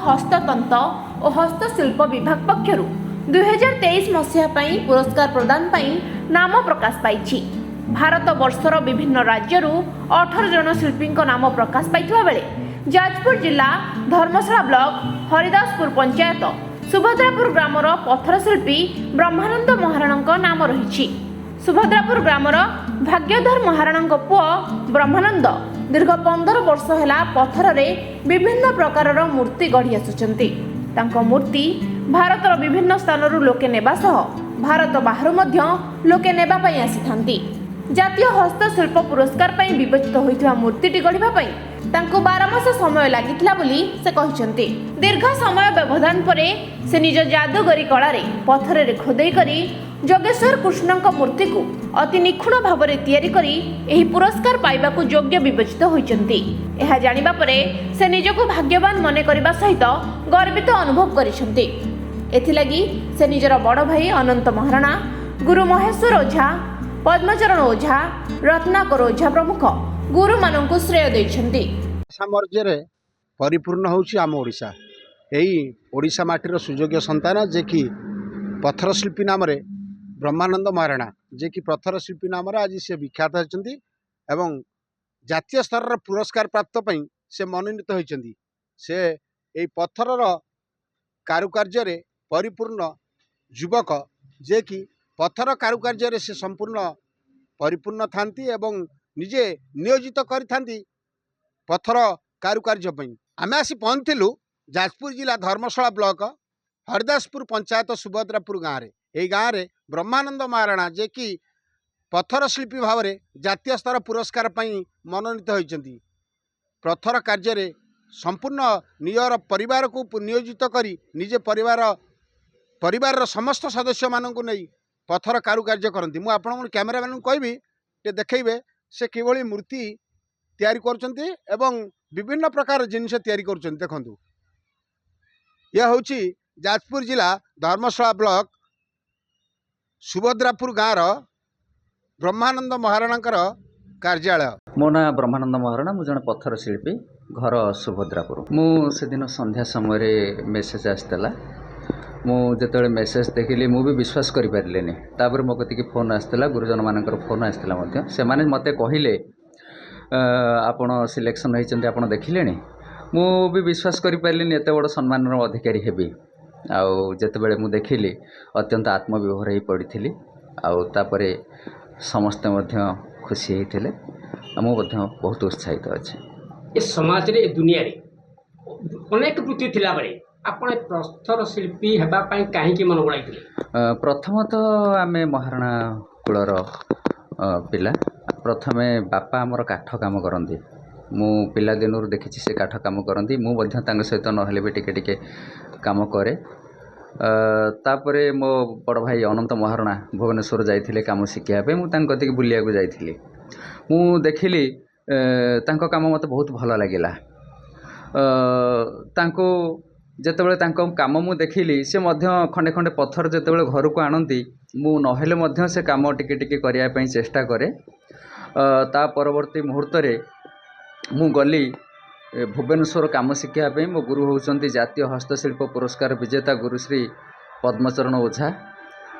हस्ततंत और हस्तशिल्प विभाग पक्षर 2023 मसीहा पुरस्कार प्रदान नाम प्रकाश पाई। भारत वर्षर विभिन्न राज्यरू 18 जन शिल्पी नाम प्रकाश पाइथिबा बेले जाजपुर जिला धर्मशाला ब्लॉक हरिदासपुर पंचायत सुभद्रापुर ग्रामर पत्थर शिल्पी ब्रह्मानंद महाराणा नाम रही। सुभद्रापुर ग्रामर भाग्यधर महाराणा पुओ ब्रह्मानंद दीर्घ 15 वर्ष है पत्थर रे विभिन्न प्रकार मूर्ति गढ़ी आसुचंती। तांको मूर्ति भारतर विभिन्न स्थानरू लोके नेबा सह भारत बाहर मध्य लोके नेबा पई आसीथांती। जातीय हस्तशिल्प पुरस्कार पई विवेचित होइथिबा मूर्तिटी गढ़िबा पई तांको 12 मास समय लागिथिला बोली से कहिसंती। दीर्घ समय व्यवधान परे से निज जादूगरी कला रे पत्थर रे खोदेई करी जोगेश्वर कृष्णक मूर्ति को अति निखुण भाव में तैयारी करी एही पुरस्कार पाइबा को योग्य विवेचित होइचंती। एहा जानिबा परे से निजको भाग्यवान मने करिबा सहित गर्वित अनुभव करिसंती। एथिलागी से निजर बड़ भाई अनंत महाराणा, गुरु महेश्वर ओझा, पद्मचरण ओझा, रत्नाकर ओझा प्रमुख गुरु मानंकु श्रेय दैछंती। सामर्थ्य रे परिपूर्ण होउछि आम ओडिशा। एही ओडिशा माटीर सुयोग्य संतान जे कि पत्थर शिल्पी नाम रे ब्रह्मानंद महाराणा जे कि पत्थर शिल्पी नाम आज से विख्यात होती एवं जातीय स्तर पुरस्कार प्राप्त पई से मनोनीत होती। से यही पत्थर कारुकार्य रे परिपूर्ण युवक जे कि पत्थर कारुकार्य रे से संपूर्ण परिपूर्ण थांती एवं निजे नियोजित करि पत्थर कारुकार्य पई। आमे आसी पहुंचलु जाजपुर जिला धर्मशाला ब्लॉक हरिदासपुर पंचायत सुभद्रापुर गाँव में। यही गाँव में ब्रह्मानंद महाराणा जे कि पत्थर शिल्पी भाव में जातीय स्तर पुरस्कार पई मनोनीत होती। पत्थर कार्य रे संपूर्ण निजर परिवार को नियोजित करी निजे परिवार समस्त सदस्य मानू नहीं पत्थर कारुकार्य करती। मुझे आपण कैमेरा मैन कहबी टे देखेबे से किभली मूर्ति तैयारी करछंती एवं विभिन्न प्रकार जिनिस तैयारी करछंती। देखंतु यह होची जाजपुर जिला धर्मशाला ब्लॉक सुभद्रापुर गाँव ब्रह्मानंद महाराणा कार्यालय। मो ना ब्रह्मानंद महाराणा, मु जन पत्थर शिल्पी, घर सुभद्रापुर। मु से दिन संध्या समय मेसेज आसला। मु जिते मेसेज देखिली मु भी विश्वास करि पारिलेनी। तापर मो कतिक फोन आसला, गुरुजन मानकर फोन आसला मध्य। से माने मते कहिले आपण सिलेक्शन होइचंती, आपण देखिलेनी। मु भी विश्वास करि पारिलेनी एते बड़ सम्मानर अधिकारी हेबी। आउ जेतेबेले मु देखिली अत्यंत आत्मविभोर हो पड़ी। आउ तापरे समस्ते मध्य खुशी होते। मु बहुत उत्साहित अच्छे। ए समाज रे दुनिया रे अनेक वृत्ति थिला बळे आपण पत्थर शिल्पी हेबा पई काहे की मन बळाइथिले? प्रथमतः आमे महाराणा कुलर पिला। प्रथमे बापा आमर काठ काम करती। मु पिला दिनरू देखिछि से काठ काम करती। मु मध्य तांग सहित नहेले भी टिके टिके काम करे। तापरे मो बड़ भाई अनंत महाराणा भुवनेश्वर जाइथिले काम शिखिया पे। मु तांग कतिक बुलिया को जाइथिली। मु देखिली तांको काम मते बहुत भल लागिला। तांको जेतेबेले तांको काम मु देखिली से मध्य खंडे खंडे पत्थर जेतेबेले घर को आनंती मु नहेले मध्य से काम टिके टिके करिया पई चेष्टा करे। ता परवर्ती मुहूर्त रे मु गली भुवनेश्वर काम शिखिया पे। मो गुरु होउचंती जातीय हस्तशिल्प पुरस्कार विजेता गुरुश्री पद्मचरण ओझा।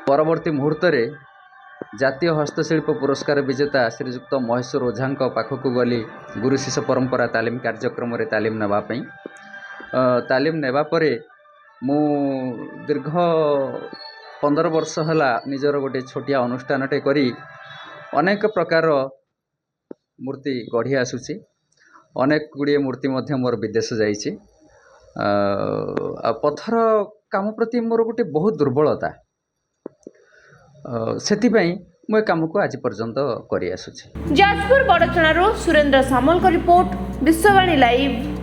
परवर्ती मुहूर्त रे जातीय हस्तशिल्प पुरस्कार विजेता श्रीजुक्त महेश्वर ओझा पाखक गली गुरु शिष्य परंपरा तालीम कार्यक्रम रे तालीम नेबा पई। तालीम नेबा परे मु दीर्घ 15 वर्ष हला निजर गोटे छोटिया अनुष्ठानटे करी अनेक प्रकार मूर्ति गढ़ी आसुची। अनेक गुड़िए मूर्ति मध्य मोर विदेश जाइए। पत्थर काम प्रति मोर गोटे बहुत दुर्बलता। सेतिपई मो काम को आज पर्यंत करि आसुची। जाजपुर बड़चणारू सुरेंद्र सामल का रिपोर्ट, विश्ववाणी लाइव।